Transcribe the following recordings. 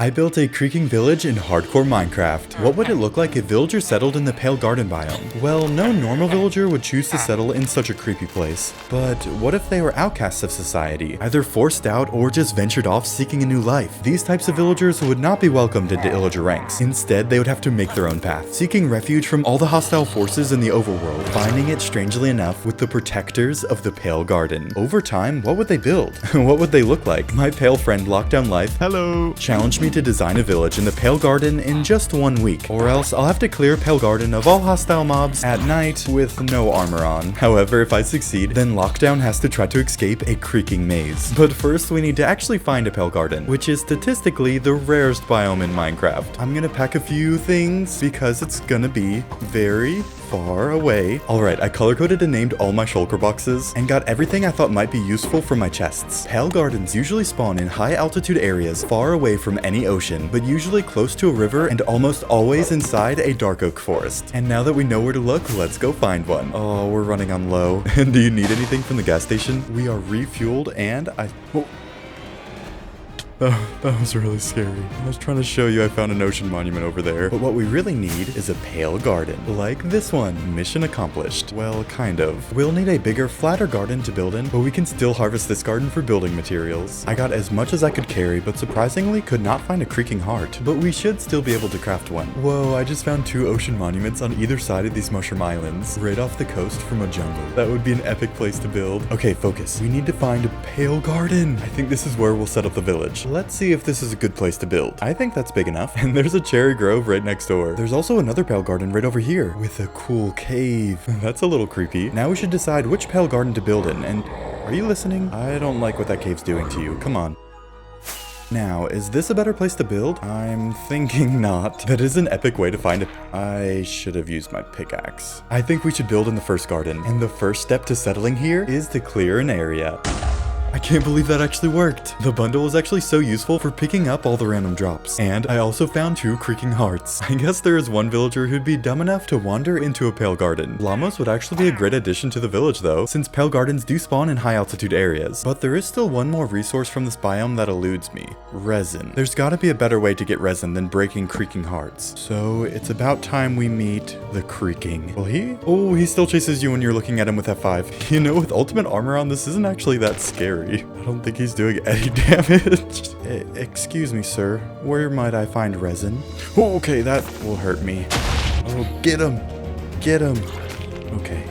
I built a creaking village in hardcore Minecraft. What would it look like if villagers settled in the Pale Garden biome? Well, no normal villager would choose to settle in such a creepy place. But what if they were outcasts of society, either forced out or just ventured off seeking a new life? These types of villagers would not be welcomed into villager ranks. Instead, they would have to make their own path, seeking refuge from all the hostile forces in the overworld, finding it strangely enough with the protectors of the Pale Garden. Over time, what would they build? What would they look like? My pale friend Lockdown Life, hello, challenged me to design a village in the Pale Garden in just 1 week, or else I'll have to clear Pale Garden of all hostile mobs at night with no armor on. However, if I succeed, then Lockdown has to try to escape a creaking maze. But first, we need to actually find a Pale Garden, which is statistically the rarest biome in Minecraft. I'm gonna pack a few things because it's gonna be very far away. Alright, I color-coded and named all my shulker boxes and got everything I thought might be useful for my chests. Pale Gardens usually spawn in high altitude areas far away from any ocean, but usually close to a river and almost always inside a dark oak forest. And now that we know where to look, let's go find one. Oh, we're running on low. And do you need anything from the gas station? We are refueled and that was really scary. I was trying to show you I found an ocean monument over there. But what we really need is a Pale Garden. Like this one. Mission accomplished. Well, kind of. We'll need a bigger, flatter garden to build in, but we can still harvest this garden for building materials. I got as much as I could carry, but surprisingly could not find a creaking heart. But we should still be able to craft one. Whoa, I just found 2 ocean monuments on either side of these mushroom islands, right off the coast from a jungle. That would be an epic place to build. Okay, focus. We need to find a Pale Garden. I think this is where we'll set up the village. Let's see if this is a good place to build. I think that's big enough. And there's a cherry grove right next door. There's also another Pale Garden right over here with a cool cave. That's a little creepy. Now we should decide which Pale Garden to build in. And are you listening? I don't like what that cave's doing to you. Come on. Now, is this a better place to build? I'm thinking not. That is an epic way to find it. I should have used my pickaxe. I think we should build in the first garden. And the first step to settling here is to clear an area. I can't believe that actually worked. The bundle was actually so useful for picking up all the random drops. And I also found 2 creaking hearts. I guess there is one villager who'd be dumb enough to wander into a Pale Garden. Llamas would actually be a great addition to the village though, since Pale Gardens do spawn in high altitude areas. But there is still one more resource from this biome that eludes me. Resin. There's gotta be a better way to get resin than breaking creaking hearts. So it's about time we meet the Creaking. Will he? Oh, he still chases you when you're looking at him with F5. You know, with ultimate armor on, this isn't actually that scary. I don't think he's doing any damage. Excuse me, sir. Where might I find resin? Oh, okay, that will hurt me. Oh, get him. Get him. Okay.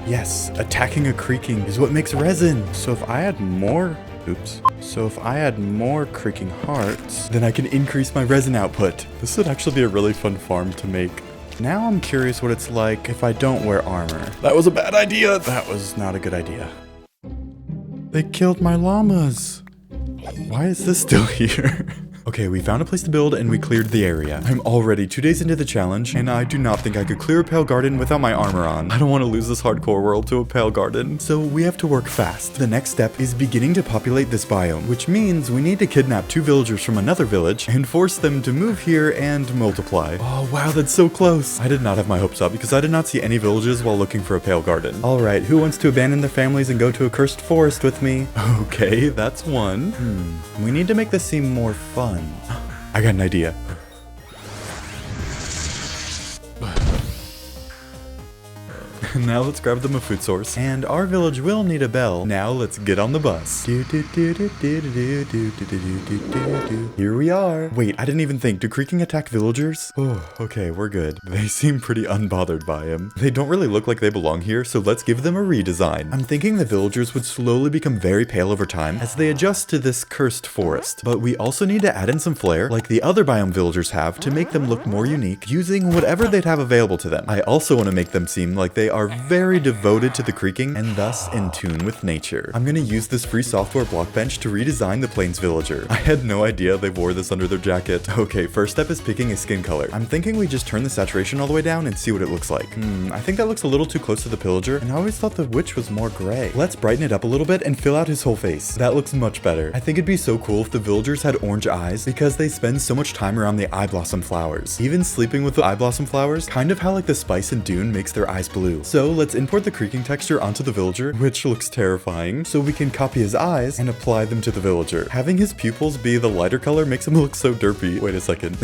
Yes, attacking a creaking is what makes resin. So if I had more... Oops. So if I had more creaking hearts, then I can increase my resin output. This would actually be a really fun farm to make. Now I'm curious what it's like if I don't wear armor. That was a bad idea. That was not a good idea. They killed my llamas. Why is this still here? Okay, we found a place to build and we cleared the area. I'm already 2 days into the challenge and I do not think I could clear a Pale Garden without my armor on. I don't want to lose this hardcore world to a Pale Garden. So we have to work fast. The next step is beginning to populate this biome, which means we need to kidnap 2 villagers from another village and force them to move here and multiply. Oh wow, that's so close. I did not have my hopes up because I did not see any villages while looking for a Pale Garden. Alright, who wants to abandon their families and go to a cursed forest with me? Okay, that's one. We need to make this seem more fun. I got an idea. Now let's grab them a food source. And our village will need a bell. Now let's get on the bus. Here we are. Wait, I didn't even think. Do creaking attack villagers? Oh, okay, we're good. They seem pretty unbothered by him. They don't really look like they belong here, so let's give them a redesign. I'm thinking the villagers would slowly become very pale over time as they adjust to this cursed forest. But we also need to add in some flair, like the other biome villagers have, to make them look more unique, using whatever they'd have available to them. I also want to make them seem like they are very devoted to the creaking and thus in tune with nature. I'm gonna use this free software block bench to redesign the plains villager. I had no idea they wore this under their jacket. Okay, first step is picking a skin color. I'm thinking we just turn the saturation all the way down and see what it looks like. I think that looks a little too close to the pillager, and I always thought the witch was more gray. Let's brighten it up a little bit and fill out his whole face. That looks much better. I think it'd be so cool if the villagers had orange eyes because they spend so much time around the eye blossom flowers. Even sleeping with the eye blossom flowers, kind of how like the spice in Dune makes their eyes blue. So let's import the creaking texture onto the villager, which looks terrifying, so we can copy his eyes and apply them to the villager. Having his pupils be the lighter color makes him look so derpy. Wait a second.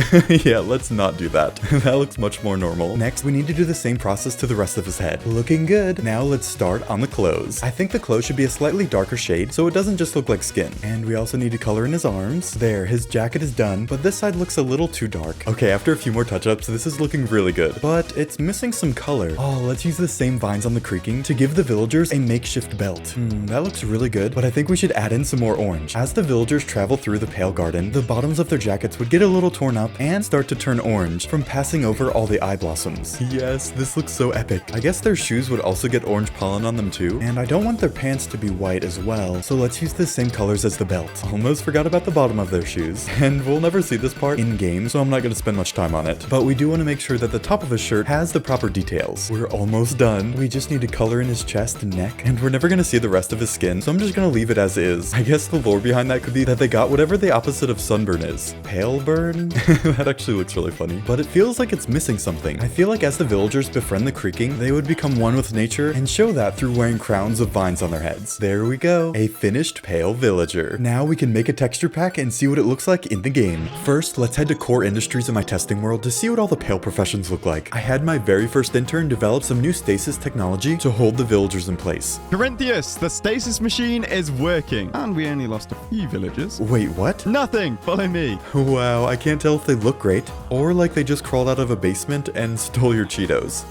Yeah, let's not do that. That looks much more normal. Next, we need to do the same process to the rest of his head. Looking good. Now let's start on the clothes. I think the clothes should be a slightly darker shade, so it doesn't just look like skin. And we also need to color in his arms. There, his jacket is done, but this side looks a little too dark. Okay, after a few more touch-ups, this is looking really good, but it's missing some color. Oh, let's use the same vines on the creaking to give the villagers a makeshift belt. That looks really good, but I think we should add in some more orange. As the villagers travel through the pale garden, the bottoms of their jackets would get a little torn up and start to turn orange from passing over all the eye blossoms. Yes, this looks so epic. I guess their shoes would also get orange pollen on them too, and I don't want their pants to be white as well, so let's use the same colors as the belt. Almost forgot about the bottom of their shoes, and we'll never see this part in game, so I'm not gonna spend much time on it. But we do want to make sure that the top of his shirt has the proper details. We're almost done. We just need to color in his chest and neck, and we're never gonna see the rest of his skin, so I'm just gonna leave it as is. I guess the lore behind that could be that they got whatever the opposite of sunburn is. Pale burn? That actually looks really funny, but it feels like it's missing something. I feel like as the villagers befriend the creaking, they would become one with nature and show that through wearing crowns of vines on their heads. There we go. A finished pale villager. Now we can make a texture pack and see what it looks like in the game. First, let's head to Core Industries in my testing world to see what all the pale professions look like. I had my very first intern develop some new stasis technology to hold the villagers in place. Corinthius, the stasis machine is working. And we only lost a few villagers. Wait, what? Nothing, follow me. Wow, I can't tell if they look great or like they just crawled out of a basement and stole your Cheetos.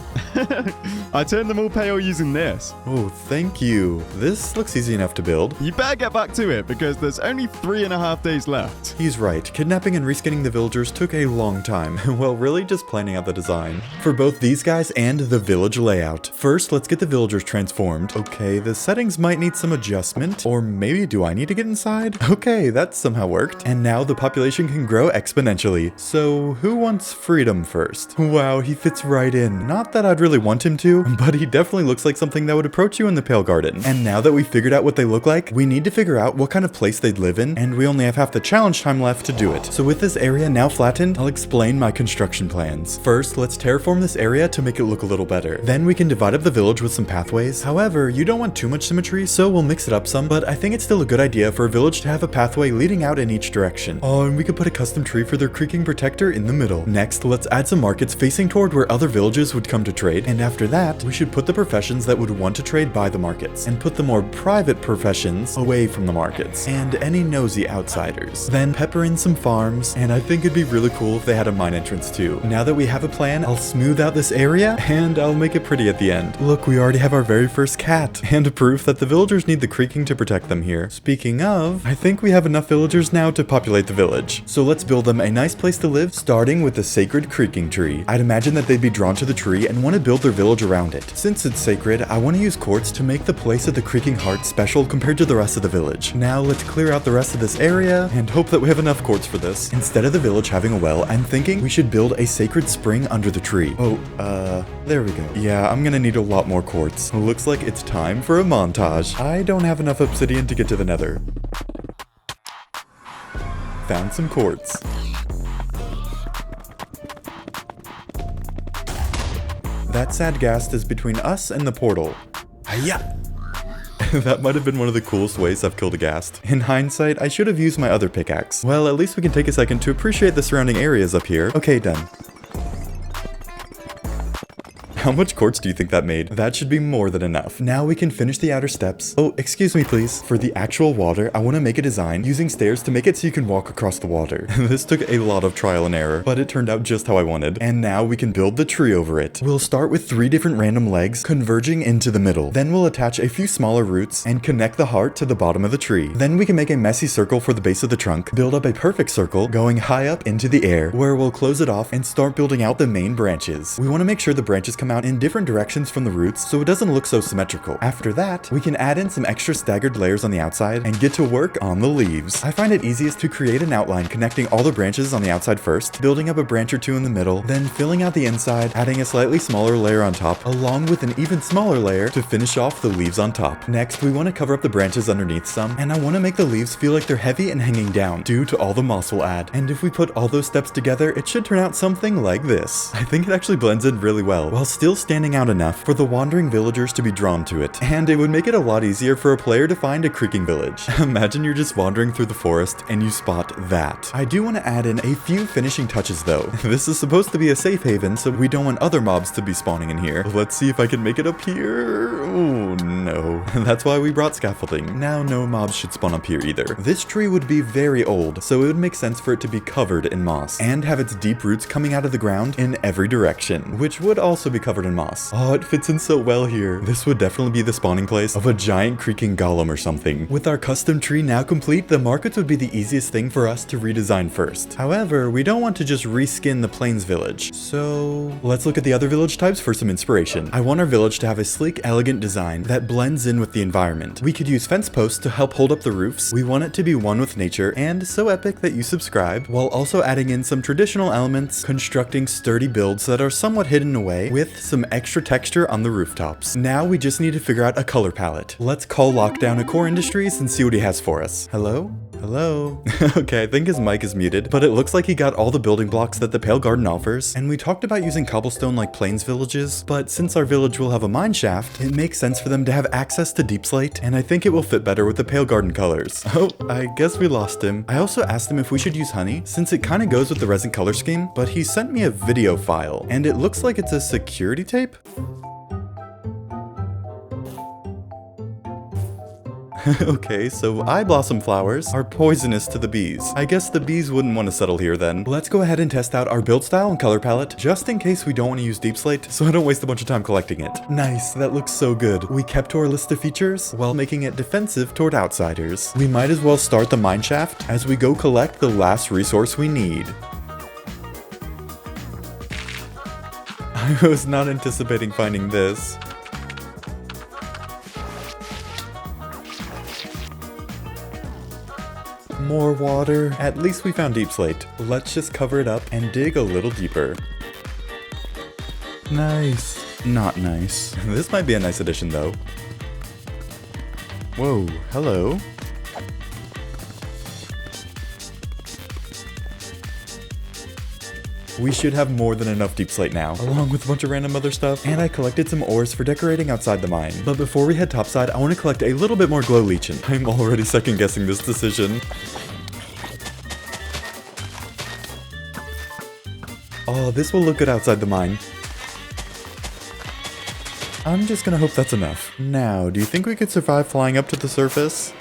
I turned them all pale using this. Oh, thank you. This looks easy enough to build. You better get back to it because there's only 3.5 days left. He's right. Kidnapping and reskinning the villagers took a long time. Well, really just planning out the design for both these guys and the village layout. First, let's get the villagers transformed. Okay, the settings might need some adjustment, or maybe do I need to get inside? Okay, that somehow worked. And now the population can grow exponentially. So who wants freedom first? Wow, he fits right in. Not that I'd really want him to, but he definitely looks like something that would approach you in the Pale Garden. And now that we figured out what they look like, we need to figure out what kind of place they'd live in, and we only have half the challenge time left to do it. So with this area now flattened, I'll explain my construction plans. First, let's terraform this area to make it look a little better. Then we can divide up the village with some pathways. However, you don't want too much symmetry, so we'll mix it up some, but I think it's still a good idea for a village to have a pathway leading out in each direction. Oh, and we could put a custom tree for their creaking protector in the middle. Next, let's add some markets facing toward where other villages would come to trade, and after that, we should put the professions that would want to trade by the markets, and put the more private professions away from the markets, and any nosy outsiders. Then pepper in some farms, and I think it'd be really cool if they had a mine entrance too. Now that we have a plan, I'll smooth out this area, and I'll make it pretty at the end. Look, we already have our very first cat, and proof that the villagers need the creaking to protect them here. Speaking of, I think we have enough villagers now to populate the village. So let's build them a nice place to live, starting with the sacred creaking tree. I'd imagine that they'd be drawn to the tree and want to build their village around it. Since it's sacred, I want to use quartz to make the place of the creaking heart special compared to the rest of the village. Now let's clear out the rest of this area and hope that we have enough quartz for this. Instead of the village having a well, I'm thinking we should build a sacred spring under the tree. Oh, there we go. Yeah, I'm gonna need a lot more quartz. Looks like it's time for a montage. I don't have enough obsidian to get to the nether. Found some quartz. That sad ghast is between us and the portal. Hiya! That might have been one of the coolest ways I've killed a ghast. In hindsight, I should have used my other pickaxe. Well, at least we can take a second to appreciate the surrounding areas up here. Okay, done. How much quartz do you think that made? That should be more than enough. Now we can finish the outer steps. Oh, excuse me please. For the actual water, I want to make a design using stairs to make it so you can walk across the water. This took a lot of trial and error, but it turned out just how I wanted. And now we can build the tree over it. We'll start with 3 different random legs converging into the middle. Then we'll attach a few smaller roots and connect the heart to the bottom of the tree. Then we can make a messy circle for the base of the trunk, build up a perfect circle going high up into the air, where we'll close it off and start building out the main branches. We want to make sure the branches come out in different directions from the roots so it doesn't look so symmetrical. After that, we can add in some extra staggered layers on the outside and get to work on the leaves. I find it easiest to create an outline connecting all the branches on the outside first, building up a branch or 2 in the middle, then filling out the inside, adding a slightly smaller layer on top, along with an even smaller layer to finish off the leaves on top. Next, we want to cover up the branches underneath some, and I want to make the leaves feel like they're heavy and hanging down due to all the moss we'll add. And if we put all those steps together, it should turn out something like this. I think it actually blends in really well, while still still standing out enough for the wandering villagers to be drawn to it. And it would make it a lot easier for a player to find a creaking village. Imagine you're just wandering through the forest and you spot that. I do want to add in a few finishing touches though. This is supposed to be a safe haven, so we don't want other mobs to be spawning in here. Let's see if I can make it up here. Oh no. That's why we brought scaffolding. Now no mobs should spawn up here either. This tree would be very old, so it would make sense for it to be covered in moss and have its deep roots coming out of the ground in every direction, which would also be covered in moss. Oh, it fits in so well here. This would definitely be the spawning place of a giant creaking golem or something. With our custom tree now complete, the markets would be the easiest thing for us to redesign first. However, we don't want to just reskin the plains village, so let's look at the other village types for some inspiration. I want our village to have a sleek, elegant design that blends in with the environment. We could use fence posts to help hold up the roofs. We want it to be one with nature and so epic that you subscribe, while also adding in some traditional elements, constructing sturdy builds that are somewhat hidden away with some extra texture on the rooftops. Now we just need to figure out a color palette. Let's call Lockdown to Core Industries and see what he has for us. Hello? Hello? Okay, I think his mic is muted, but it looks like he got all the building blocks that the Pale Garden offers, and we talked about using cobblestone like plains villages, but since our village will have a mine shaft, it makes sense for them to have access to deep slate, and I think it will fit better with the Pale Garden colors. Oh, I guess we lost him. I also asked him if we should use honey, since it kind of goes with the resin color scheme, but he sent me a video file, and it looks like it's a security tape? Okay, so eye blossom flowers are poisonous to the bees. I guess the bees wouldn't want to settle here then. Let's go ahead and test out our build style and color palette, just in case we don't want to use deep slate, so I don't waste a bunch of time collecting it. Nice, that looks so good. We kept to our list of features while making it defensive toward outsiders. We might as well start the mine shaft as we go collect the last resource we need. I was not anticipating finding this. More water. At least we found deep slate. Let's just cover it up and dig a little deeper. Nice. Not nice. This might be a nice addition though. Whoa, hello. We should have more than enough deep slate now, along with a bunch of random other stuff, and I collected some ores for decorating outside the mine. But before we head topside, I want to collect a little bit more glow leeching. I'm already second guessing this decision. Oh, this will look good outside the mine. I'm just gonna hope that's enough. Now, do you think we could survive flying up to the surface?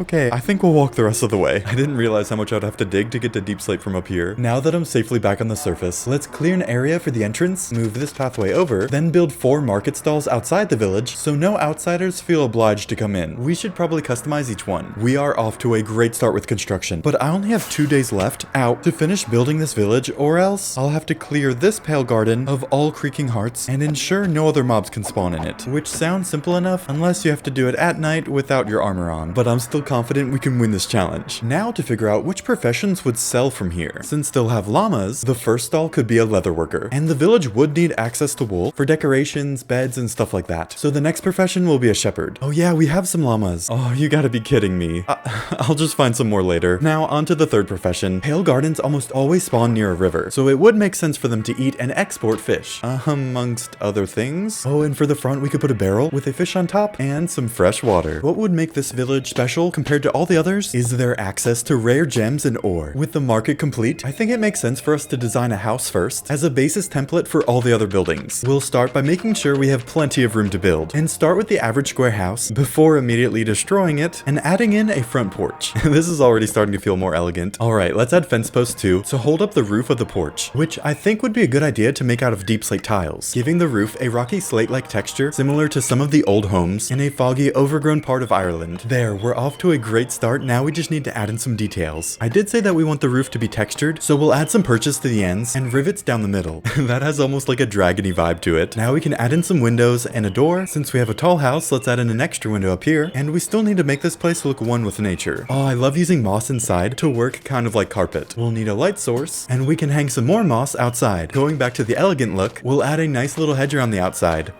Okay, I think we'll walk the rest of the way. I didn't realize how much I'd have to dig to get to deep slate from up here. Now that I'm safely back on the surface, let's clear an area for the entrance, move this pathway over, then build 4 market stalls outside the village so no outsiders feel obliged to come in. We should probably customize each one. We are off to a great start with construction, but I only have 2 days left out to finish building this village, or else I'll have to clear this pale garden of all creaking hearts and ensure no other mobs can spawn in it, which sounds simple enough unless you have to do it at night without your armor on, but I'm still confident we can win this challenge. Now to figure out which professions would sell from here. Since they'll have llamas, the first stall could be a leather worker, and the village would need access to wool for decorations, beds, and stuff like that. So the next profession will be a shepherd. Oh yeah, we have some llamas. Oh, you gotta be kidding me. I'll just find some more later. Now on to the third profession. Pale gardens almost always spawn near a river, so it would make sense for them to eat and export fish, amongst other things. Oh, and for the front we could put a barrel with a fish on top and some fresh water. What would make this village special compared to all the others is their access to rare gems and ore. With the market complete, I think it makes sense for us to design a house first as a basis template for all the other buildings. We'll start by making sure we have plenty of room to build, and start with the average square house before immediately destroying it and adding in a front porch. This is already starting to feel more elegant. Alright, let's add fence posts too to hold up the roof of the porch, which I think would be a good idea to make out of deep slate tiles, giving the roof a rocky slate-like texture similar to some of the old homes in a foggy, overgrown part of Ireland. There, we're off to a great start. Now we just need to add in some details. I did say that we want the roof to be textured, so we'll add some perches to the ends and rivets down the middle. That has almost like a dragony vibe to it. Now we can add in some windows and a door. Since we have a tall house, let's add in an extra window up here, and we still need to make this place look one with nature. Oh, I love using moss inside to work kind of like carpet. We'll need a light source, and we can hang some more moss outside. Going back to the elegant look, we'll add a nice little hedge around the outside.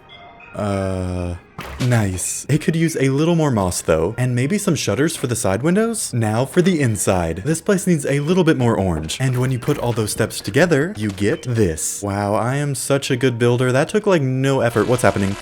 Nice. It could use a little more moss though, and maybe some shutters for the side windows. Now for the inside. This place needs a little bit more orange, and when you put all those steps together, you get this. Wow, I am such a good builder. That took like no effort. What's happening?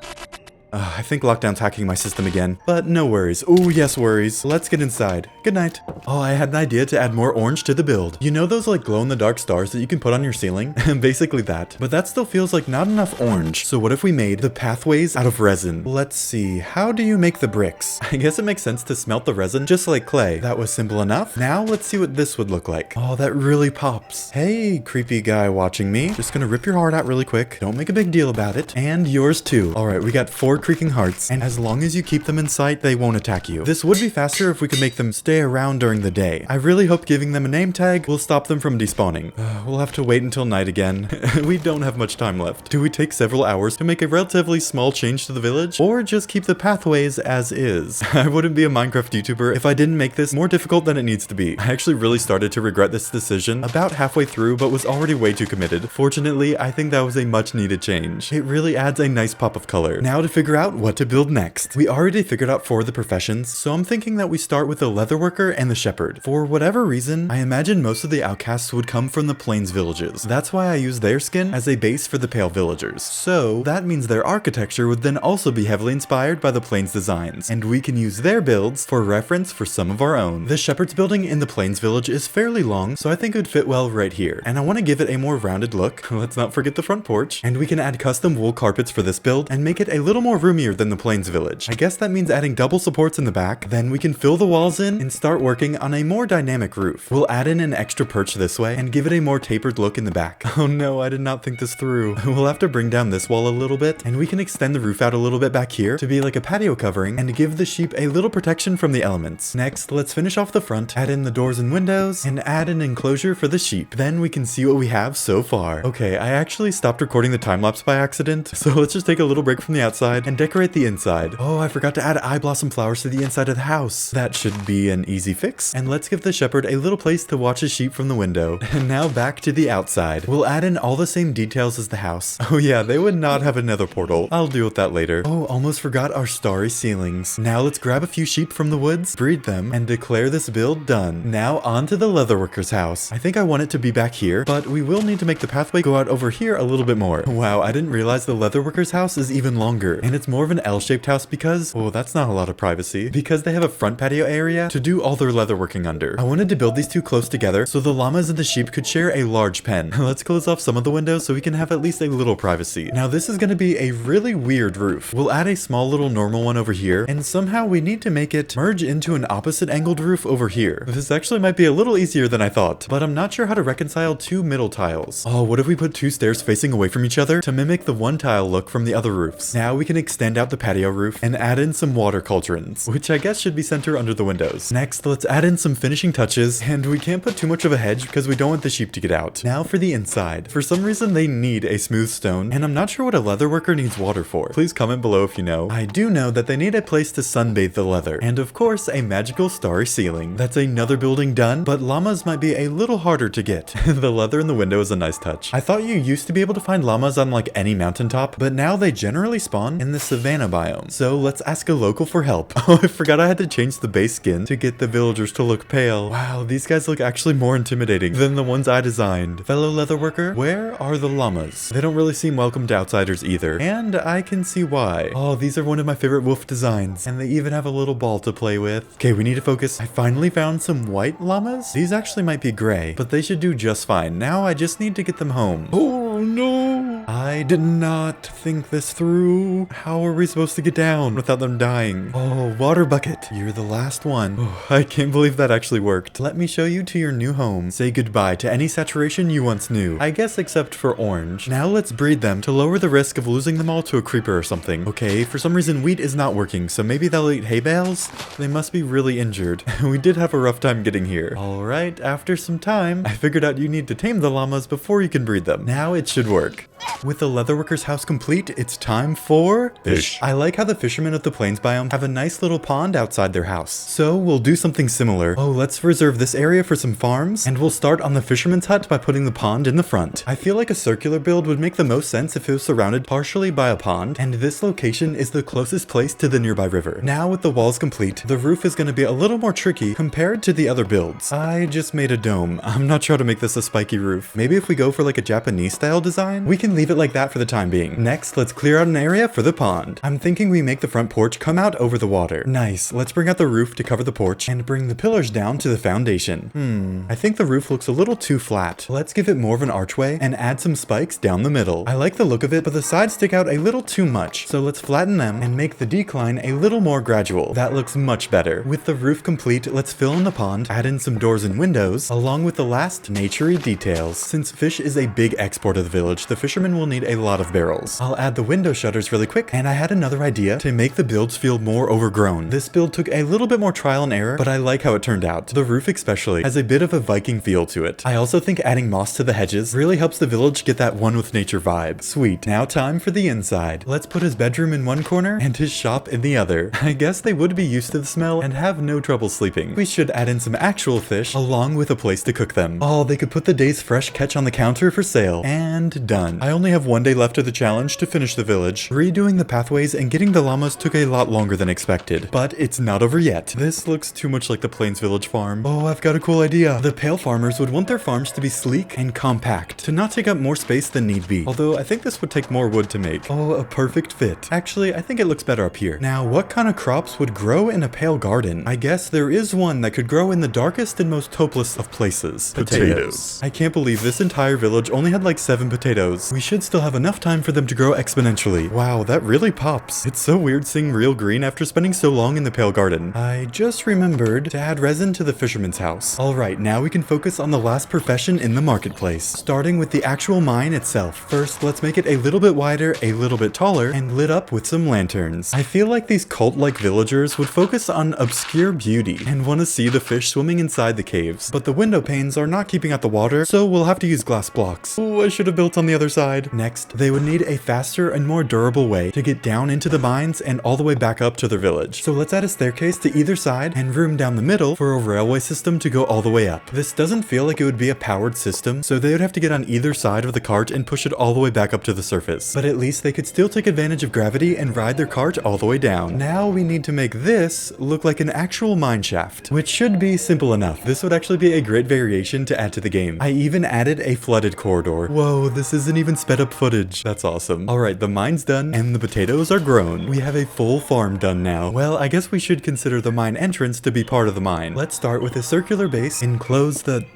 I think lockdown's hacking my system again, but no worries. Oh yes, worries. Let's get inside. Good night. Oh, I had an idea to add more orange to the build. You know those like glow-in-the-dark stars that you can put on your ceiling? Basically that. But that still feels like not enough orange. So what if we made the pathways out of resin? Let's see. How do you make the bricks? I guess it makes sense to smelt the resin just like clay. That was simple enough. Now let's see what this would look like. Oh, that really pops. Hey, creepy guy watching me. Just gonna rip your heart out really quick. Don't make a big deal about it. And yours too. All right, we got 4 creaking hearts, and as long as you keep them in sight, they won't attack you. This would be faster if we could make them stay around during the day. I really hope giving them a name tag will stop them from despawning. We'll have to wait until night again. We don't have much time left. Do we take several hours to make a relatively small change to the village, or just keep the pathways as is? I wouldn't be a Minecraft YouTuber if I didn't make this more difficult than it needs to be. I actually really started to regret this decision about halfway through, but was already way too committed. Fortunately, I think that was a much needed change. It really adds a nice pop of color. Now to figure out what to build next. We already figured out 4 of the professions, so I'm thinking that we start with the leatherworker and the shepherd. For whatever reason, I imagine most of the outcasts would come from the plains villages. That's why I use their skin as a base for the pale villagers. So that means their architecture would then also be heavily inspired by the plains designs, and we can use their builds for reference for some of our own. The shepherd's building in the plains village is fairly long, so I think it would fit well right here. And I want to give it a more rounded look. Let's not forget the front porch. And we can add custom wool carpets for this build and make it a little more roomier than the plains village. I guess that means adding double supports in the back. Then we can fill the walls in and start working on a more dynamic roof. We'll add in an extra perch this way and give it a more tapered look in the back. Oh no, I did not think this through. We'll have to bring down this wall a little bit, and we can extend the roof out a little bit back here to be like a patio covering and give the sheep a little protection from the elements. Next, let's finish off the front, add in the doors and windows, and add an enclosure for the sheep. Then we can see what we have so far. Okay, I actually stopped recording the time-lapse by accident, so let's just take a little break from the outside and decorate the inside. Oh, I forgot to add eye blossom flowers to the inside of the house. That should be an easy fix. And let's give the shepherd a little place to watch his sheep from the window. And now back to the outside. We'll add in all the same details as the house. Oh yeah, they would not have another portal. I'll deal with that later. Oh, almost forgot our starry ceilings. Now let's grab a few sheep from the woods, breed them, and declare this build done. Now on to the leatherworker's house. I think I want it to be back here, but we will need to make the pathway go out over here a little bit more. Wow, I didn't realize the leatherworker's house is even longer, and it's more of an L-shaped house because, oh, that's not a lot of privacy, because they have a front patio area to do all their leatherworking under. I wanted to build these two close together so the llamas and the sheep could share a large pen. Let's close off some of the windows so we can have at least a little privacy. Now this is going to be a really weird roof. We'll add a small little normal one over here, and somehow we need to make it merge into an opposite angled roof over here. This actually might be a little easier than I thought, but I'm not sure how to reconcile 2 middle tiles. Oh, what if we put 2 stairs facing away from each other to mimic the one tile look from the other roofs? Now we can extend out the patio roof and add in some water cauldrons, which I guess should be center under the windows. Next, let's add in some finishing touches, and we can't put too much of a hedge because we don't want the sheep to get out. Now for the inside. For some reason, they need a smooth stone, and I'm not sure what a leather worker needs water for. Please comment below if you know. I do know that they need a place to sunbathe the leather, and of course, a magical starry ceiling. That's another building done, but llamas might be a little harder to get. The leather in the window is a nice touch. I thought you used to be able to find llamas on like any mountaintop, but now they generally spawn in the savanna biome. So let's ask a local for help. Oh, I forgot I had to change the base skin to get the villagers to look pale. Wow, these guys look actually more intimidating than the ones I designed. Fellow leatherworker, where are the llamas? They don't really seem welcome to outsiders either, and I can see why. Oh, these are one of my favorite wolf designs, and they even have a little ball to play with. Okay, we need to focus. I finally found some white llamas. These actually might be gray, but they should do just fine. Now I just need to get them home. Oh no! I did not think this through. How are we supposed to get down without them dying? Oh, water bucket. You're the last one. Oh, I can't believe that actually worked. Let me show you to your new home. Say goodbye to any saturation you once knew. I guess except for orange. Now let's breed them to lower the risk of losing them all to a creeper or something. Okay, for some reason wheat is not working, so maybe they'll eat hay bales? They must be really injured. We did have a rough time getting here. Alright, after some time, I figured out you need to tame the llamas before you can breed them. Now it should work. With the leatherworker's house complete, it's time for Fish. I like how the fishermen of the plains biome have a nice little pond outside their house. So we'll do something similar. Oh, let's reserve this area for some farms, and we'll start on the fisherman's hut by putting the pond in the front. I feel like a circular build would make the most sense if it was surrounded partially by a pond, and this location is the closest place to the nearby river. Now with the walls complete, the roof is going to be a little more tricky compared to the other builds. I just made a dome. I'm not sure how to make this a spiky roof. Maybe if we go for like a Japanese style design, we can leave it like that for the time being. Next, let's clear out an area for the pond. I'm thinking we make the front porch come out over the water. Nice. Let's bring out the roof to cover the porch and bring the pillars down to the foundation. I think the roof looks a little too flat. Let's give it more of an archway and add some spikes down the middle. I like the look of it, but the sides stick out a little too much. So let's flatten them and make the decline a little more gradual. That looks much better. With the roof complete, let's fill in the pond, add in some doors and windows, along with the last naturey details. Since fish is a big export of the village, the fishermen will need a lot of barrels. I'll add the window shutters really quick, and I had another idea to make the builds feel more overgrown. This build took a little bit more trial and error, but I like how it turned out. The roof especially has a bit of a Viking feel to it. I also think adding moss to the hedges really helps the village get that one with nature vibe. Sweet. Now time for the inside. Let's put his bedroom in one corner and his shop in the other. I guess they would be used to the smell and have no trouble sleeping. We should add in some actual fish along with a place to cook them. Oh, they could put the day's fresh catch on the counter for sale. And done. I only have one day left of the challenge to finish the village. Redoing the pathways and getting the llamas took a lot longer than expected, but it's not over yet. This looks too much like the Plains Village farm. Oh, I've got a cool idea. The pale farmers would want their farms to be sleek and compact, to not take up more space than need be. Although I think this would take more wood to make. Oh, a perfect fit. Actually, I think it looks better up here. Now, what kind of crops would grow in a pale garden? I guess there is one that could grow in the darkest and most hopeless of places. Potatoes. I can't believe this entire village only had like 7 potatoes. We should still have enough time for them to grow exponentially. Wow, that really pops. It's so weird seeing real green after spending so long in the pale garden. I just remembered to add resin to the fisherman's house. Alright, now we can focus on the last profession in the marketplace, starting with the actual mine itself. First, let's make it a little bit wider, a little bit taller, and lit up with some lanterns. I feel like these cult-like villagers would focus on obscure beauty and want to see the fish swimming inside the caves, but the window panes are not keeping out the water, so we'll have to use glass blocks. Oh, I should have built on the other side. Next, they would need a faster and more durable way to get down into the mines and all the way back up to their village. So let's add a staircase to either side and room down the middle for a railway system to go all the way up. This doesn't feel like it would be a powered system, so they would have to get on either side of the cart and push it all the way back up to the surface. But at least they could still take advantage of gravity and ride their cart all the way down. Now we need to make this look like an actual mine shaft, which should be simple enough. This would actually be a great variation to add to the game. I even added a flooded corridor. Whoa, this isn't even sped up footage. That's awesome. Alright, the mine's done and the potatoes are grown. We have a full farm done now. Well, I guess we should consider the mine entrance to be part of the mine. Let's start with a circular base, enclose the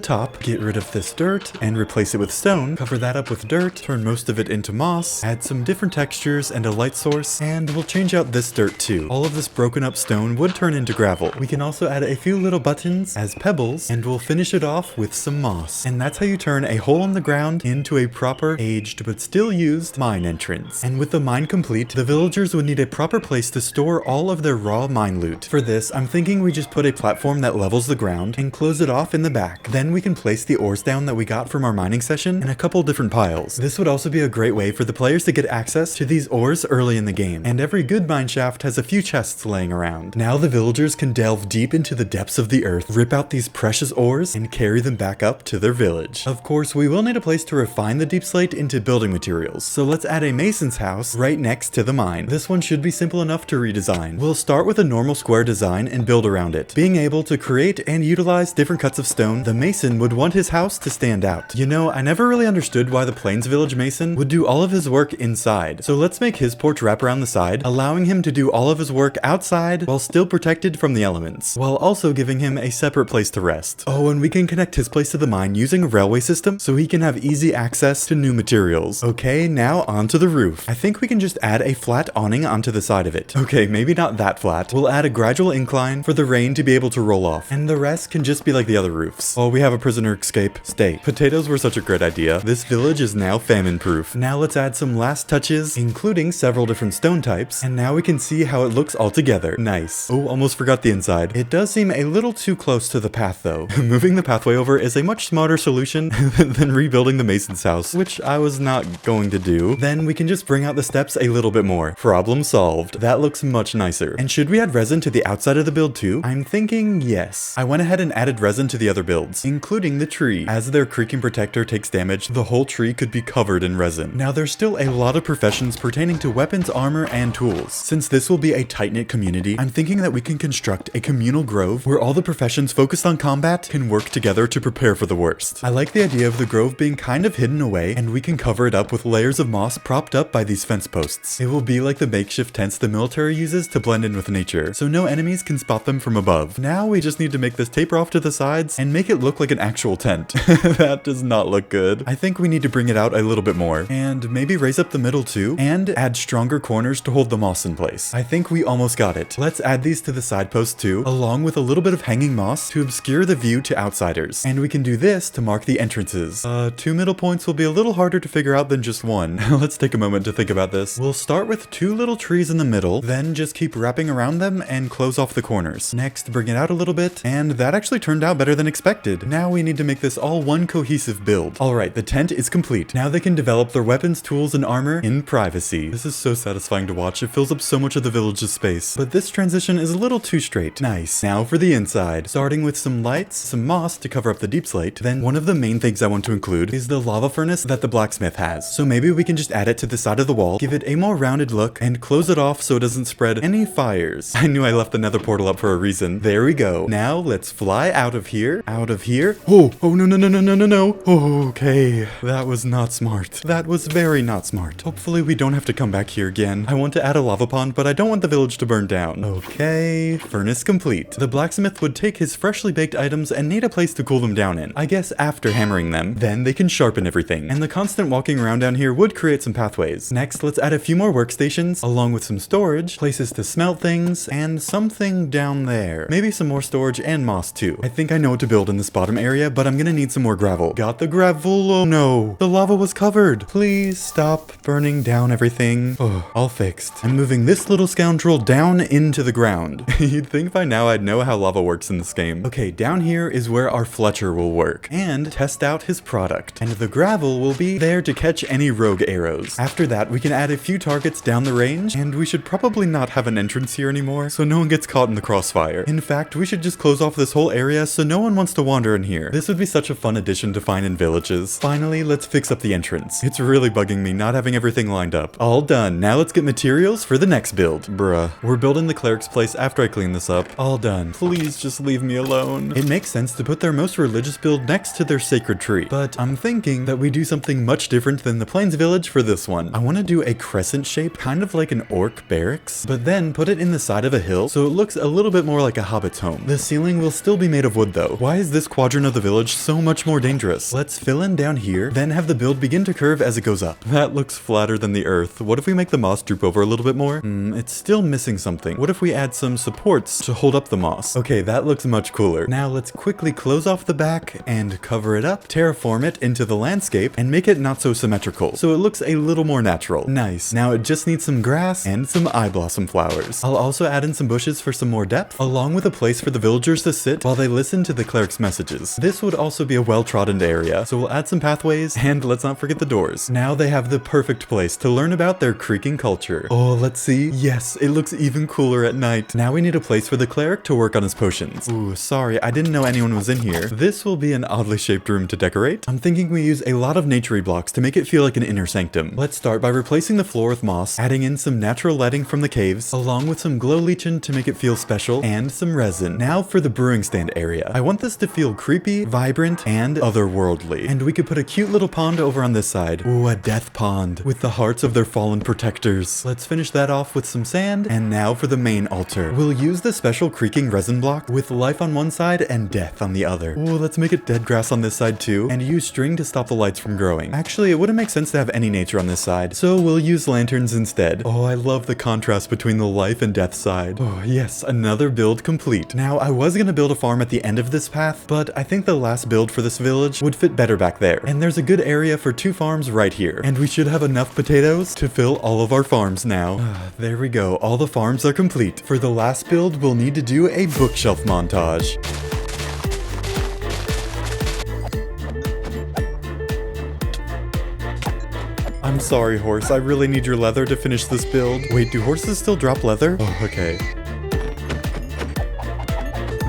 top, get rid of this dirt, and replace it with stone, cover that up with dirt, turn most of it into moss, add some different textures and a light source, and we'll change out this dirt too. All of this broken up stone would turn into gravel. We can also add a few little buttons as pebbles, and we'll finish it off with some moss. And that's how you turn a hole in the ground into a proper, aged, but still used mine entrance. And with the mine complete, the villagers would need a proper place to store all of their raw mine loot. For this, I'm thinking we just put a platform that levels the ground and close it off in the back. Then we can place the ores down that we got from our mining session in a couple different piles. This would also be a great way for the players to get access to these ores early in the game, and every good mine shaft has a few chests laying around. Now the villagers can delve deep into the depths of the earth, rip out these precious ores, and carry them back up to their village. Of course, we will need a place to refine the deep slate into building materials, so let's add a mason's house right next to the mine. This one should be simple enough to redesign. We'll start with a normal square design and build around it. Being able to create and utilize different cuts of stone, the mason would want his house to stand out. You know, I never really understood why the Plains Village mason would do all of his work inside. So let's make his porch wrap around the side, allowing him to do all of his work outside while still protected from the elements, while also giving him a separate place to rest. Oh, and we can connect his place to the mine using a railway system so he can have easy access to new materials. Okay, now onto the roof. I think we can just add a flat awning onto the side of it. Okay, maybe not that flat. We'll add a gradual incline for the rain to be able to roll off, and the rest can can just be like the other roofs. Oh, we have a prisoner escape. Stay. Potatoes were such a great idea. This village is now famine-proof. Now let's add some last touches, including several different stone types, and now we can see how it looks all together. Nice. Oh, almost forgot the inside. It does seem a little too close to the path, though. Moving the pathway over is a much smarter solution than rebuilding the mason's house, which I was not going to do. Then we can just bring out the steps a little bit more. Problem solved. That looks much nicer. And should we add resin to the outside of the build too? I'm thinking yes. I went ahead and added resin to the other builds, including the tree. As their creaking protector takes damage, the whole tree could be covered in resin. Now there's still a lot of professions pertaining to weapons, armor, and tools. Since this will be a tight-knit community, I'm thinking that we can construct a communal grove where all the professions focused on combat can work together to prepare for the worst. I like the idea of the grove being kind of hidden away, and we can cover it up with layers of moss propped up by these fence posts. It will be like the makeshift tents the military uses to blend in with nature, so no enemies can spot them from above. Now we just need to make this taper off to the sides and make it look like an actual tent. That does not look good. I think we need to bring it out a little bit more, and maybe raise up the middle too, and add stronger corners to hold the moss in place. I think we almost got it. Let's add these to the side posts too, along with a little bit of hanging moss to obscure the view to outsiders. And we can do this to mark the entrances. 2 middle points will be a little harder to figure out than just one. Let's take a moment to think about this. We'll start with 2 little trees in the middle, then just keep wrapping around them and close off the corners. Next, bring it out a little bit, and that actually turned out better than expected. Now we need to make this all one cohesive build. Alright, the tent is complete. Now they can develop their weapons, tools, and armor in privacy. This is so satisfying to watch. It fills up so much of the village's space. But this transition is a little too straight. Nice. Now for the inside. Starting with some lights, some moss to cover up the deep slate. Then one of the main things I want to include is the lava furnace that the blacksmith has. So maybe we can just add it to the side of the wall, give it a more rounded look, and close it off so it doesn't spread any fires. I knew I left the nether portal up for a reason. There we go. Now let's fly out of here. Out of here. Oh, no. Okay. That was not smart. That was very not smart. Hopefully we don't have to come back here again. I want to add a lava pond, but I don't want the village to burn down. Okay. Furnace complete. The blacksmith would take his freshly baked items and need a place to cool them down in. I guess after hammering them, then they can sharpen everything. And the constant walking around down here would create some pathways. Next, let's add a few more workstations, along with some storage, places to smelt things, and something down there. Maybe some more storage and moss too. I think I know what to build in this bottom area, but I'm gonna need some more gravel. Got the gravel. Oh no. The lava was covered. Please stop burning down everything. Oh, all fixed. I'm moving this little scoundrel down into the ground. You'd think by now I'd know how lava works in this game. Okay, down here is where our Fletcher will work and test out his product. And the gravel will be there to catch any rogue arrows. After that, we can add a few targets down the range, and we should probably not have an entrance here anymore so no one gets caught in the crossfire. In fact, we should just close off this whole area so no one wants to wander in here. This would be such a fun addition to find in villages. Finally, let's fix up the entrance. It's really bugging me not having everything lined up. All done. Now let's get materials for the next build. Bruh. We're building the cleric's place after I clean this up. All done. Please just leave me alone. It makes sense to put their most religious build next to their sacred tree, but I'm thinking that we do something much different than the Plains village for this one. I want to do a crescent shape, kind of like an orc barracks, but then put it in the side of a hill so it looks a little bit more like a hobbit's home. The ceiling will still be made of wood though. Why is this quadrant of the village so much more dangerous? Let's fill in down here, then have the build begin to curve as it goes up. That looks flatter than the earth. What if we make the moss droop over a little bit more? It's still missing something. What if we add some supports to hold up the moss? Okay, that looks much cooler. Now let's quickly close off the back and cover it up, terraform it into the landscape, and make it not so symmetrical, so it looks a little more natural. Nice. Now it just needs some grass and some eye blossom flowers. I'll also add in some bushes for some more depth, along with a place for the villagers to sit while they listen to the cleric's messages. This would also be a well-trodden area, so we'll add some pathways, and let's not forget the doors. Now they have the perfect place to learn about their creaking culture. Oh, let's see. Yes, it looks even cooler at night. Now we need a place for the cleric to work on his potions. Ooh, sorry, I didn't know anyone was in here. This will be an oddly shaped room to decorate. I'm thinking we use a lot of naturey blocks to make it feel like an inner sanctum. Let's start by replacing the floor with moss, adding in some natural lighting from the caves, along with some glow lichen to make it feel special, and some resin. Now for the brewing stand area. I want this to feel creepy, vibrant, and otherworldly. And we could put a cute little pond over on this side. Ooh, a death pond with the hearts of their fallen protectors. Let's finish that off with some sand, and now for the main altar. We'll use the special creaking resin block with life on one side and death on the other. Ooh, let's make it dead grass on this side too, and use string to stop the lights from growing. Actually, it wouldn't make sense to have any nature on this side, so we'll use lanterns instead. Oh, I love the contrast between the life and death side. Oh, yes, another build complete. Now, I was gonna build a farm farm at the end of this path, but I think the last build for this village would fit better back there. And there's a good area for 2 farms right here. And we should have enough potatoes to fill all of our farms now. There we go. All the farms are complete. For the last build, we'll need to do a bookshelf montage. I'm sorry, horse. I really need your leather to finish this build. Wait, do horses still drop leather? Oh, okay.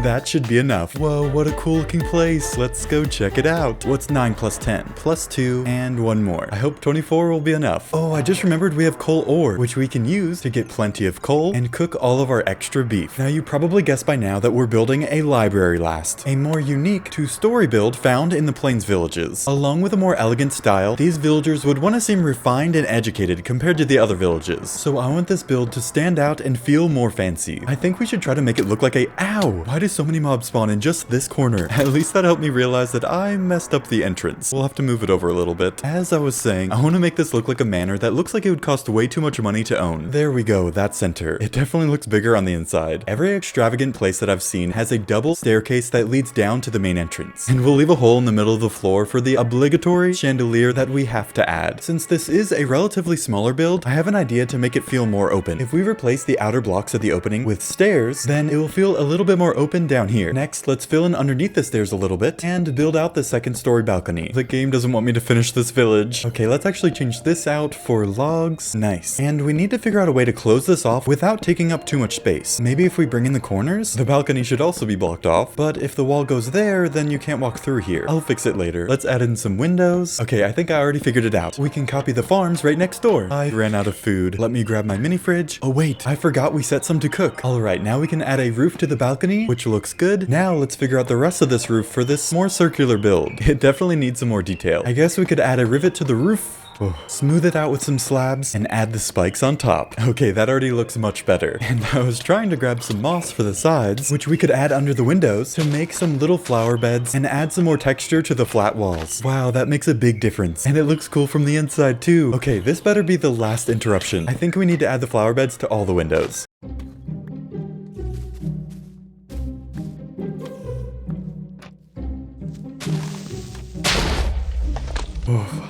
That should be enough. Whoa, what a cool looking place. Let's go check it out. What's 9 plus 10? Plus 2 and 1 more. I hope 24 will be enough. Oh, I just remembered we have coal ore, which we can use to get plenty of coal and cook all of our extra beef. Now, you probably guessed by now that we're building a library last. A more unique 2-story build found in the Plains villages. Along with a more elegant style, these villagers would want to seem refined and educated compared to the other villages. So I want this build to stand out and feel more fancy. I think we should try to make it look like a— Ow! Why do so many mobs spawn in just this corner? At least that helped me realize that I messed up the entrance. We'll have to move it over a little bit. As I was saying, I want to make this look like a manor that looks like it would cost way too much money to own. There we go, that center. It definitely looks bigger on the inside. Every extravagant place that I've seen has a double staircase that leads down to the main entrance. And we'll leave a hole in the middle of the floor for the obligatory chandelier that we have to add. Since this is a relatively smaller build, I have an idea to make it feel more open. If we replace the outer blocks of the opening with stairs, then it will feel a little bit more open down here. Next, let's fill in underneath the stairs a little bit and build out the 2nd-story balcony. The game doesn't want me to finish this village. Okay, let's actually change this out for logs. Nice. And we need to figure out a way to close this off without taking up too much space. Maybe if we bring in the corners, the balcony should also be blocked off, but if the wall goes there, then you can't walk through here. I'll fix it later. Let's add in some windows. Okay, I think I already figured it out. We can copy the farms right next door. I ran out of food. Let me grab my mini fridge. Oh wait, I forgot we set some to cook. Alright, now we can add a roof to the balcony, which looks good. Now let's figure out the rest of this roof for this more circular build. It definitely needs some more detail. I guess we could add a rivet to the roof. Smooth it out with some slabs and add the spikes on top. Okay, that already looks much better. And I was trying to grab some moss for the sides, which we could add under the windows to make some little flower beds and add some more texture to the flat walls. Wow, that makes a big difference. And it looks cool from the inside too. Okay, this better be the last interruption. I think we need to add the flower beds to all the windows.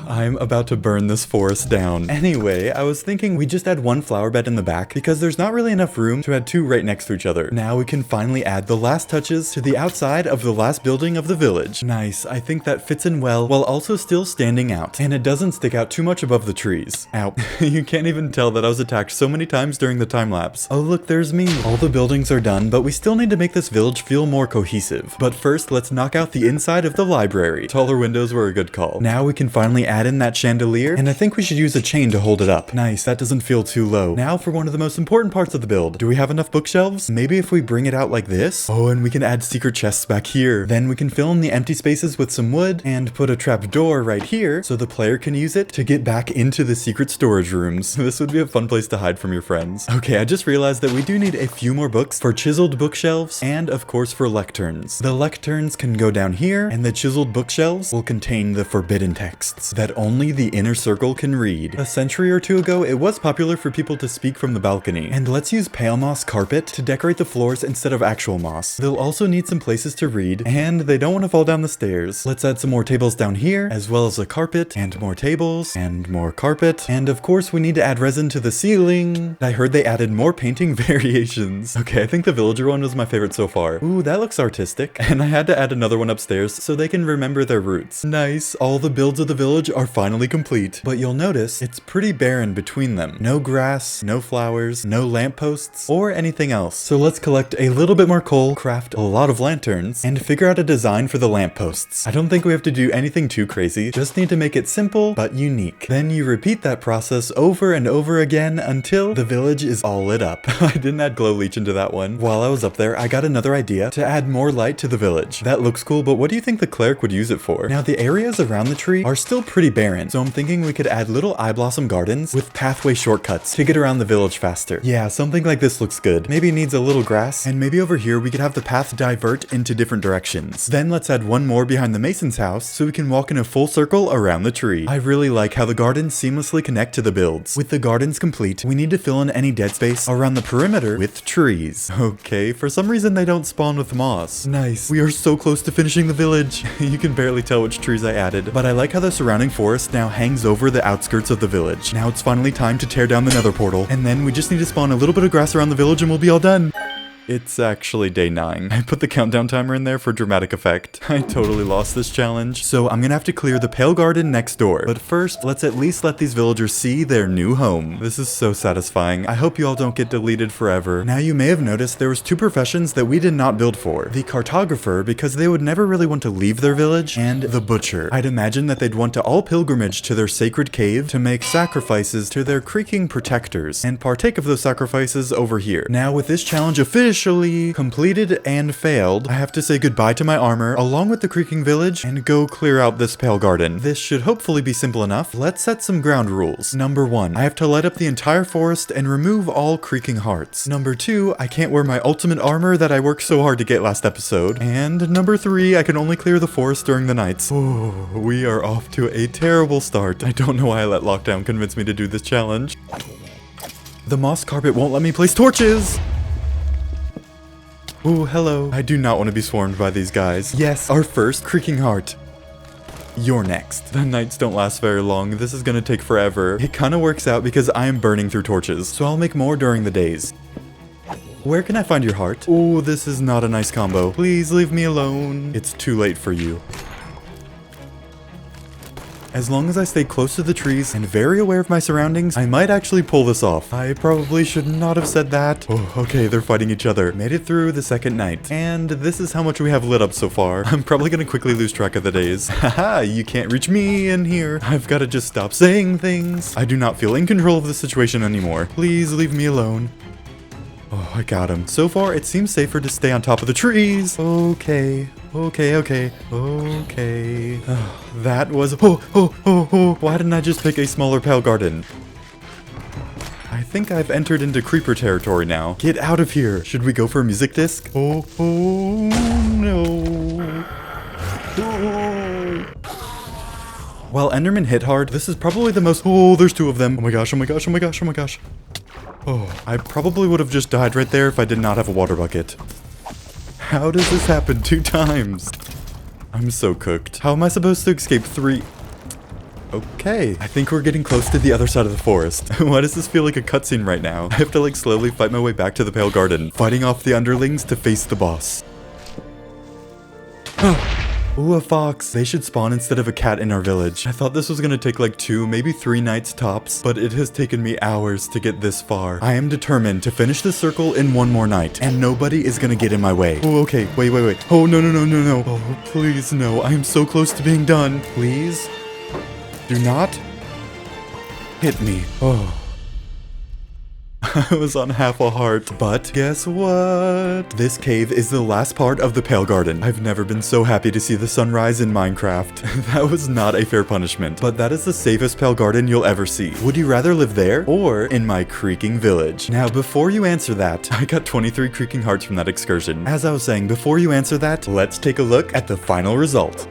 I'm about to burn this forest down. Anyway, I was thinking we just add 1 flower bed in the back because there's not really enough room to add 2 right next to each other. Now we can finally add the last touches to the outside of the last building of the village. Nice, I think that fits in well while also still standing out. And it doesn't stick out too much above the trees. Ow. You can't even tell that I was attacked so many times during the time lapse. Oh look, there's me. All the buildings are done, but we still need to make this village feel more cohesive. But first, let's knock out the inside of the library. Taller windows were a good call. Now we can finally add in that chandelier, and I think we should use a chain to hold it up. Nice, that doesn't feel too low. Now for one of the most important parts of the build. Do we have enough bookshelves? Maybe if we bring it out like this? Oh, and we can add secret chests back here. Then we can fill in the empty spaces with some wood and put a trap door right here so the player can use it to get back into the secret storage rooms. This would be a fun place to hide from your friends. Okay, I just realized that we do need a few more books for chiseled bookshelves and of course for lecterns. The lecterns can go down here and the chiseled bookshelves will contain the forbidden texts that only the inner circle can read. A century or 2 ago, it was popular for people to speak from the balcony. And let's use pale moss carpet to decorate the floors instead of actual moss. They'll also need some places to read, and they don't want to fall down the stairs. Let's add some more tables down here, as well as a carpet, and more tables, and more carpet. And of course, we need to add resin to the ceiling. I heard they added more painting variations. Okay, I think the villager one was my favorite so far. Ooh, that looks artistic. And I had to add another one upstairs so they can remember their roots. Nice, all the builds of the village are finally complete, but you'll notice it's pretty barren between them. No grass, no flowers, no lampposts, or anything else. So let's collect a little bit more coal, craft a lot of lanterns, and figure out a design for the lampposts. I don't think we have to do anything too crazy, just need to make it simple but unique. Then you repeat that process over and over again until the village is all lit up. I didn't add glow leech into that one. While I was up there, I got another idea to add more light to the village. That looks cool, but what do you think the cleric would use it for? Now the areas around the tree are still pretty barren, so I'm thinking we could add little eye blossom gardens with pathway shortcuts to get around the village faster. Yeah, something like this looks good. Maybe it needs a little grass, and maybe over here we could have the path divert into different directions. Then let's add one more behind the mason's house so we can walk in a full circle around the tree. I really like how the gardens seamlessly connect to the builds. With the gardens complete, we need to fill in any dead space around the perimeter with trees. Okay, for some reason they don't spawn with moss. Nice. We are so close to finishing the village. You can barely tell which trees I added, but I like how the surrounding forest now hangs over the outskirts of the village. Now it's finally time to tear down the nether portal, and then we just need to spawn a little bit of grass around the village and we'll be all done. It's actually day 9. I put the countdown timer in there for dramatic effect. I totally lost this challenge, so I'm gonna have to clear the pale garden next door. But first, let's at least let these villagers see their new home. This is so satisfying. I hope you all don't get deleted forever. Now you may have noticed there was 2 professions that we did not build for. The cartographer, because they would never really want to leave their village, and the butcher. I'd imagine that they'd want to all pilgrimage to their sacred cave to make sacrifices to their creaking protectors, and partake of those sacrifices over here. Now with this challenge officially completed and failed, I have to say goodbye to my armor along with the creaking village and go clear out this pale garden. This should hopefully be simple enough. Let's set some ground rules. Number 1, I have to light up the entire forest and remove all creaking hearts. Number 2, I can't wear my ultimate armor that I worked so hard to get last episode. And number 3, I can only clear the forest during the nights. Oh, we are off to a terrible start. I don't know why I let lockdown convince me to do this challenge. The moss carpet won't let me place torches! Ooh, hello. I do not want to be swarmed by these guys. Yes, our first creaking heart. You're next. The nights don't last very long. This is gonna take forever. It kind of works out because I am burning through torches, so I'll make more during the days. Where can I find your heart? Oh, this is not a nice combo. Please leave me alone. It's too late for you. As long as I stay close to the trees and very aware of my surroundings, I might actually pull this off. I probably should not have said that. Oh, okay, they're fighting each other. Made it through the second night. And this is how much we have lit up so far. I'm probably gonna quickly lose track of the days. Haha, you can't reach me in here. I've gotta just stop saying things. I do not feel in control of the situation anymore. Please leave me alone. Oh, I got him. So far, it seems safer to stay on top of the trees. Okay. Okay. That was... Why didn't I just pick a smaller pale garden? I think I've entered into creeper territory now. Get out of here. Should we go for a music disc? Oh, no. While Enderman hit hard, this is probably the most... Oh, there's 2 of them. Oh my gosh. Oh, I probably would have just died right there if I did not have a water bucket. How does this happen 2 times? I'm so cooked. How am I supposed to escape 3? Okay, I think we're getting close to the other side of the forest. Why does this feel like a cutscene right now? I have to like slowly fight my way back to the pale garden, fighting off the underlings to face the boss. Ooh, a fox. They should spawn instead of a cat in our village. I thought this was gonna take like 2, maybe 3 nights tops, but it has taken me hours to get this far. I am determined to finish the circle in 1 more night, and nobody is gonna get in my way. Oh, okay. Wait. Oh, no. Oh, please, no. I am so close to being done. Please? Do not hit me. Oh. I was on half a heart, but guess what? This cave is the last part of the Pale Garden. I've never been so happy to see the sunrise in Minecraft. That was not a fair punishment, but that is the safest Pale Garden you'll ever see. Would you rather live there or in my Creaking village? Now, before you answer that, I got 23 Creaking hearts from that excursion. As I was saying, before you answer that, let's take a look at the final result.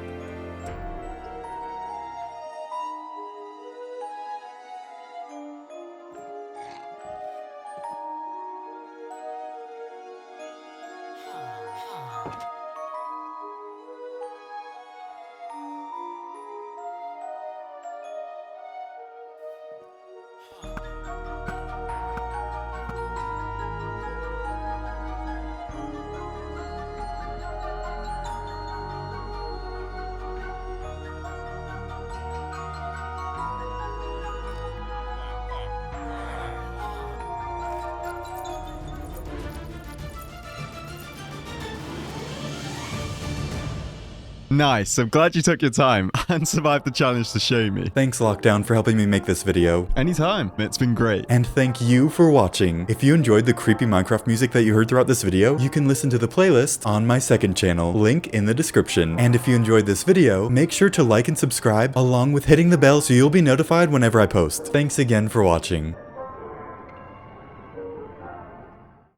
Nice. I'm glad you took your time and survived the challenge to show me. Thanks, Lockdown, for helping me make this video. Anytime. It's been great. And thank you for watching. If you enjoyed the creepy Minecraft music that you heard throughout this video, you can listen to the playlist on my second channel, link in the description. And if you enjoyed this video, make sure to like and subscribe along with hitting the bell so you'll be notified whenever I post. Thanks again for watching.